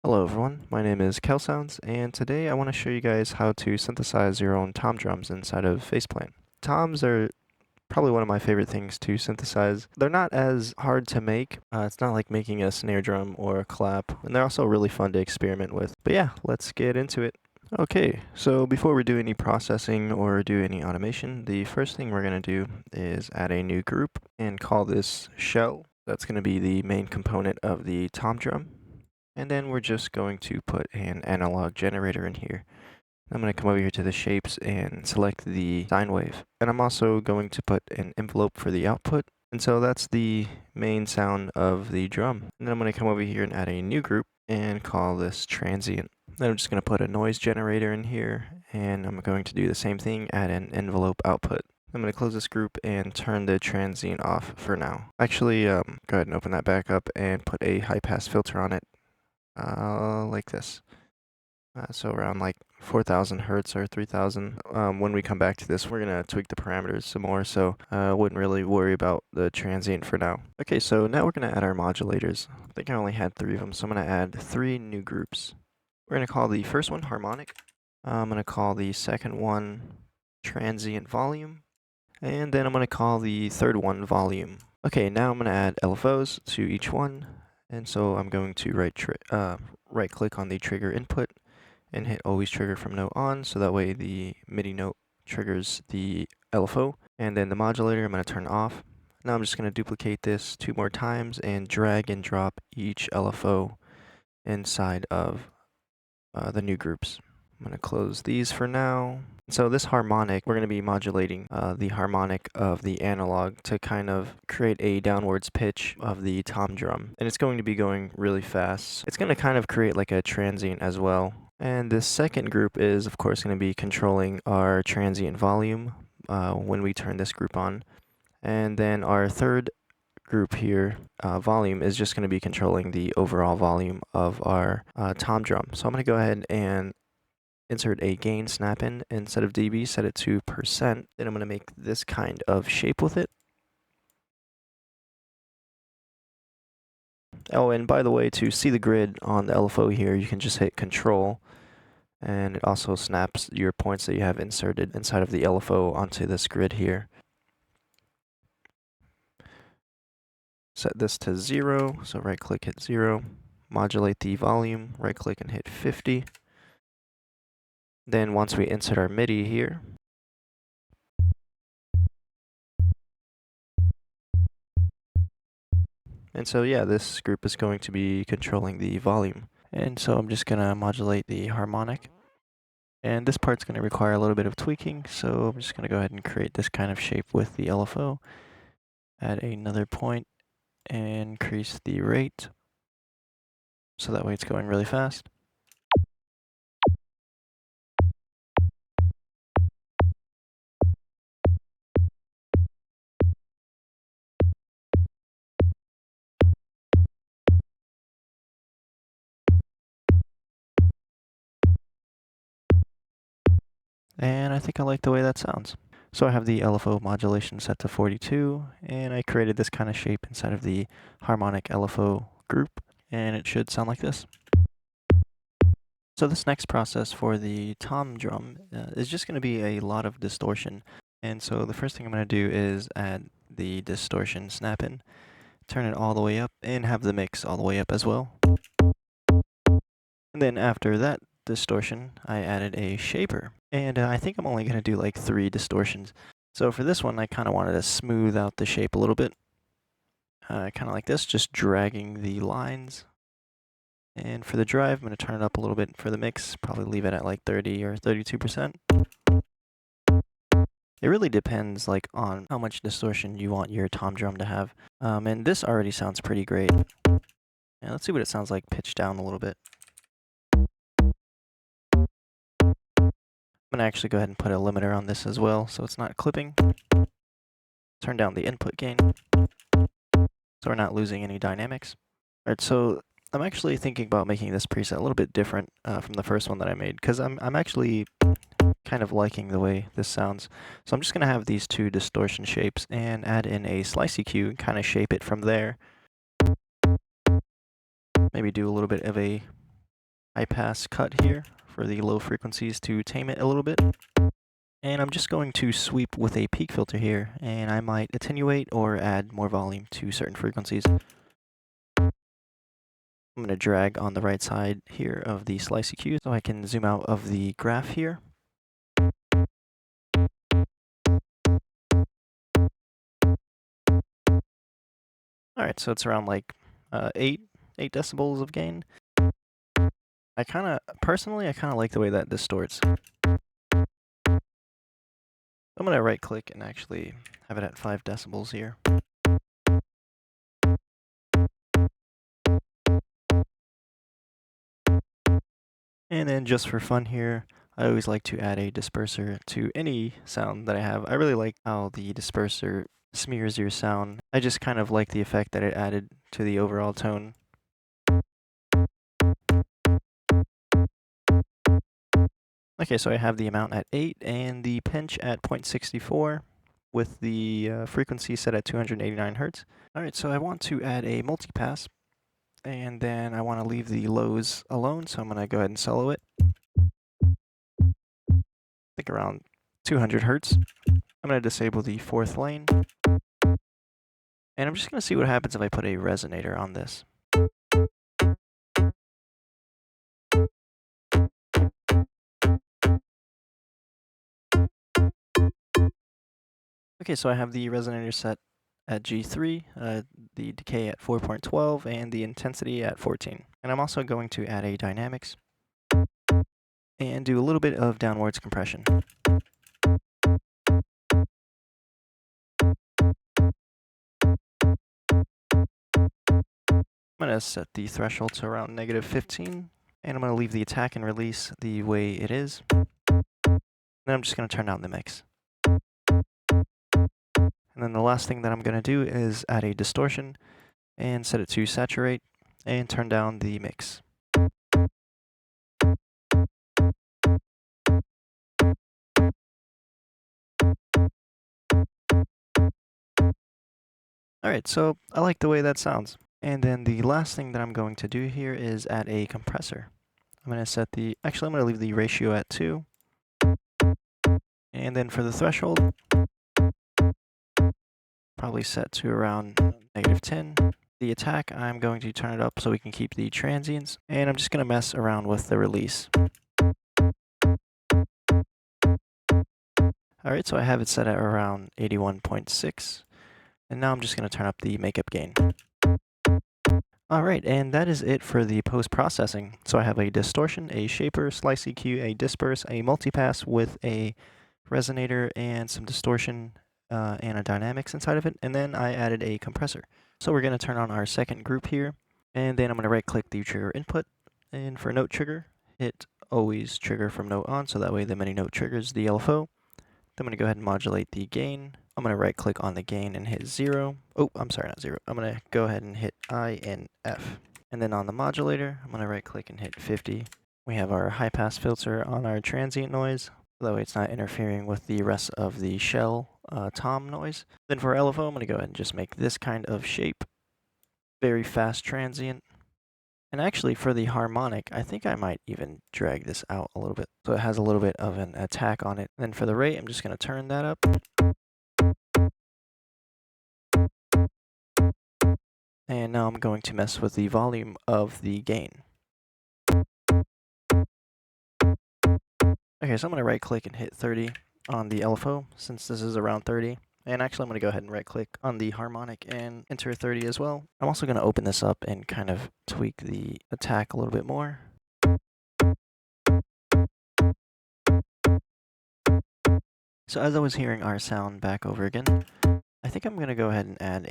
Hello everyone, my name is KelSounds, and today I want to show you guys how to synthesize your own tom drums inside of Faceplant. Toms are probably one of my favorite things to synthesize. They're not as hard to make. It's not like making a snare drum or a clap, and they're also really fun to experiment with. But yeah, let's get into it. Okay, so before we do any processing or do any automation, the first thing we're going to do is add a new group and call this shell. That's going to be the main component of the tom drum. And then we're just going to put an analog generator in here. I'm going to come over here to the shapes and select the sine wave. And I'm also going to put an envelope for the output. And so that's the main sound of the drum. And then I'm going to come over here and add a new group and call this Transient. Then I'm just going to put a noise generator in here, and I'm going to do the same thing, add an envelope output. I'm going to close this group and turn the transient off for now. Actually, go ahead and open that back up and put a high pass filter on it. Like this. So around like 4,000 hertz or 3,000. When we come back to this, we're going to tweak the parameters some more, so I wouldn't really worry about the transient for now. Okay, so now we're going to add our modulators. I think I only had 3 of them, so I'm going to add 3 new groups. We're going to call the first one Harmonic. I'm going to call the second one Transient Volume. And then I'm going to call the third one Volume. Okay, now I'm going to add LFOs to each one. And so I'm going to right click on the trigger input and hit always trigger from note on, so that way the MIDI note triggers the LFO. And then the modulator I'm going to turn off. Now I'm just going to duplicate this 2 more times and drag and drop each LFO inside of the new groups. I'm going to close these for now. So this harmonic, we're going to be modulating the harmonic of the analog to kind of create a downwards pitch of the tom drum. And it's going to be going really fast. It's going to kind of create like a transient as well. And this second group is, of course, going to be controlling our transient volume when we turn this group on. And then our third group here, volume, is just going to be controlling the overall volume of our tom drum. So I'm going to go ahead and insert a gain snap in. Instead of dB, set it to percent. Then I'm going to make this kind of shape with it. Oh, and by the way, to see the grid on the LFO here, you can just hit Control, and it also snaps your points that you have inserted inside of the LFO onto this grid here. Set this to 0, so right click, hit 0. Modulate the volume, right click and hit 50. Then once we insert our MIDI here, and so yeah, this group is going to be controlling the volume. And so I'm just going to modulate the harmonic. And this part's going to require a little bit of tweaking, so I'm just going to go ahead and create this kind of shape with the LFO. Add another point, and increase the rate, so that way it's going really fast. And I think I like the way that sounds. So I have the LFO modulation set to 42, and I created this kind of shape inside of the harmonic LFO group, and it should sound like this. So this next process for the tom drum is just going to be a lot of distortion. And so the first thing I'm going to do is add the distortion snap in, turn it all the way up, and have the mix all the way up as well. And then after that distortion, I added a shaper. And I think I'm only going to do like 3 distortions. So for this one, I kind of wanted to smooth out the shape a little bit. Kind of like this, just dragging the lines. And for the drive, I'm going to turn it up a little bit. For the mix, probably leave it at like 30 or 32%. It really depends like on how much distortion you want your tom drum to have. And this already sounds pretty great. Yeah, let's see what it sounds like pitched down a little bit. I'm going to actually go ahead and put a limiter on this as well, so it's not clipping. Turn down the input gain, so we're not losing any dynamics. Alright, so I'm actually thinking about making this preset a little bit different from the first one that I made, because I'm actually kind of liking the way this sounds. So I'm just going to have these 2 distortion shapes and add in a slice EQ and kind of shape it from there. Maybe do a little bit of a high pass cut here for the low frequencies to tame it a little bit. And I'm just going to sweep with a peak filter here, and I might attenuate or add more volume to certain frequencies. I'm going to drag on the right side here of the slice EQ so I can zoom out of the graph here. Alright, so it's around like 8 decibels of gain. Personally, I kind of like the way that distorts. I'm going to right click and actually have it at 5 decibels here. And then just for fun here, I always like to add a disperser to any sound that I have. I really like how the disperser smears your sound. I just kind of like the effect that it added to the overall tone. Okay, so I have the amount at 8 and the pinch at 0.64 with the frequency set at 289 Hertz. Alright, so I want to add a multipass, and then I want to leave the lows alone, so I'm going to go ahead and solo it. I think around 200 Hertz. I'm going to disable the 4th lane. And I'm just going to see what happens if I put a resonator on this. Okay, so I have the resonator set at G3, the decay at 4.12, and the intensity at 14. And I'm also going to add a dynamics and do a little bit of downwards compression. I'm going to set the threshold to around -15, and I'm going to leave the attack and release the way it is. Then I'm just going to turn down the mix. And then the last thing that I'm going to do is add a distortion and set it to saturate and turn down the mix. Alright, so I like the way that sounds. And then the last thing that I'm going to do here is add a compressor. I'm going to I'm going to leave the ratio at 2. And then for the threshold, probably set to around -10. The attack, I'm going to turn it up so we can keep the transients. And I'm just going to mess around with the release. Alright, so I have it set at around 81.6. And now I'm just going to turn up the makeup gain. Alright, and that is it for the post-processing. So I have a distortion, a shaper, slice EQ, a disperse, a multipass with a resonator and some distortion and a dynamics inside of it, and then I added a compressor. So we're going to turn on our second group here, and then I'm going to right-click the trigger input, and for note trigger, hit always trigger from note on, so that way the mini note triggers the LFO. Then I'm going to go ahead and modulate the gain. I'm going to right-click on the gain and hit 0. Oh, I'm sorry, not 0. I'm going to go ahead and hit I and F. And then on the modulator, I'm going to right-click and hit 50. We have our high-pass filter on our transient noise, that way it's not interfering with the rest of the shell tom noise. Then for LFO, I'm going to go ahead and just make this kind of shape. Very fast transient. And actually for the harmonic, I think I might even drag this out a little bit, so it has a little bit of an attack on it. And then for the rate, I'm just going to turn that up. And now I'm going to mess with the volume of the gain. Okay, so I'm going to right click and hit 30 on the LFO since this is around 30. And actually I'm going to go ahead and right click on the harmonic and enter 30 as well. I'm also going to open this up and kind of tweak the attack a little bit more. So as I was hearing our sound back over again, I think I'm going to go ahead and add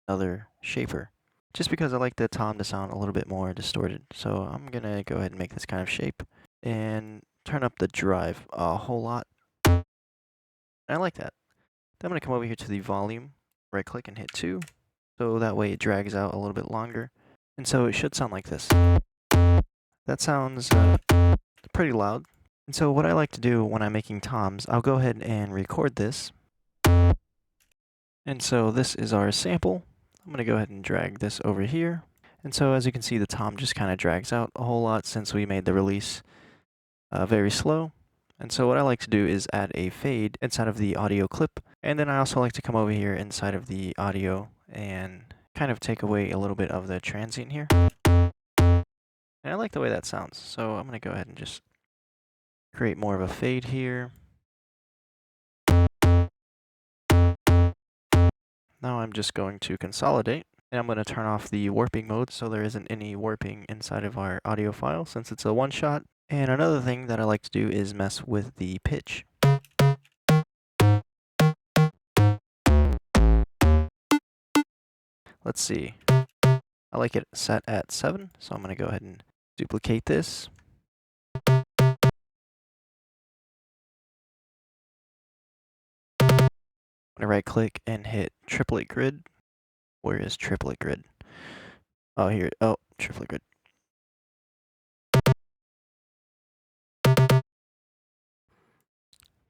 another shaper, just because I like the tom to sound a little bit more distorted. So I'm going to go ahead and make this kind of shape and turn up the drive a whole lot. I like that. Then I'm going to come over here to the volume, right click and hit 2, so that way it drags out a little bit longer. And so it should sound like this. That sounds pretty loud. And so what I like to do when I'm making toms, I'll go ahead and record this. And so this is our sample. I'm going to go ahead and drag this over here. And so as you can see, the tom just kind of drags out a whole lot since we made the release very slow. And so what I like to do is add a fade inside of the audio clip. And then I also like to come over here inside of the audio and kind of take away a little bit of the transient here. And I like the way that sounds. So I'm going to go ahead and just create more of a fade here. Now I'm just going to consolidate. And I'm going to turn off the warping mode so there isn't any warping inside of our audio file since it's a one-shot. And another thing that I like to do is mess with the pitch. Let's see. I like it set at 7, so I'm going to go ahead and duplicate this. I'm going to right click and hit triplet grid. Where is triplet grid? Oh, here. Oh, triplet grid.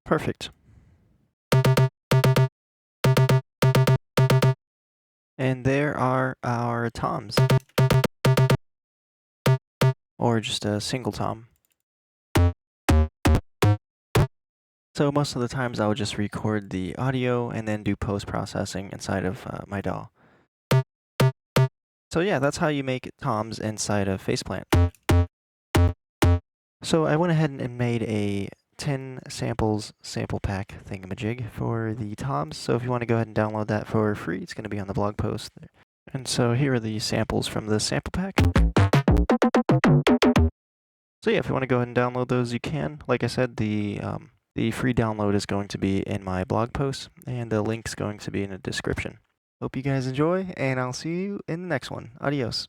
Perfect. And there are our toms. Or just a single tom. So most of the times I would just record the audio and then do post-processing inside of my DAW. So yeah, that's how you make toms inside of Faceplant. So I went ahead and made a 10 samples sample pack thingamajig for the toms. So if you want to go ahead and download that for free, it's going to be on the blog post. And so here are the samples from the sample pack. So yeah, if you want to go ahead and download those, you can. Like I said, the free download is going to be in my blog post, and the link's going to be in the description. Hope you guys enjoy, and I'll see you in the next one. Adios.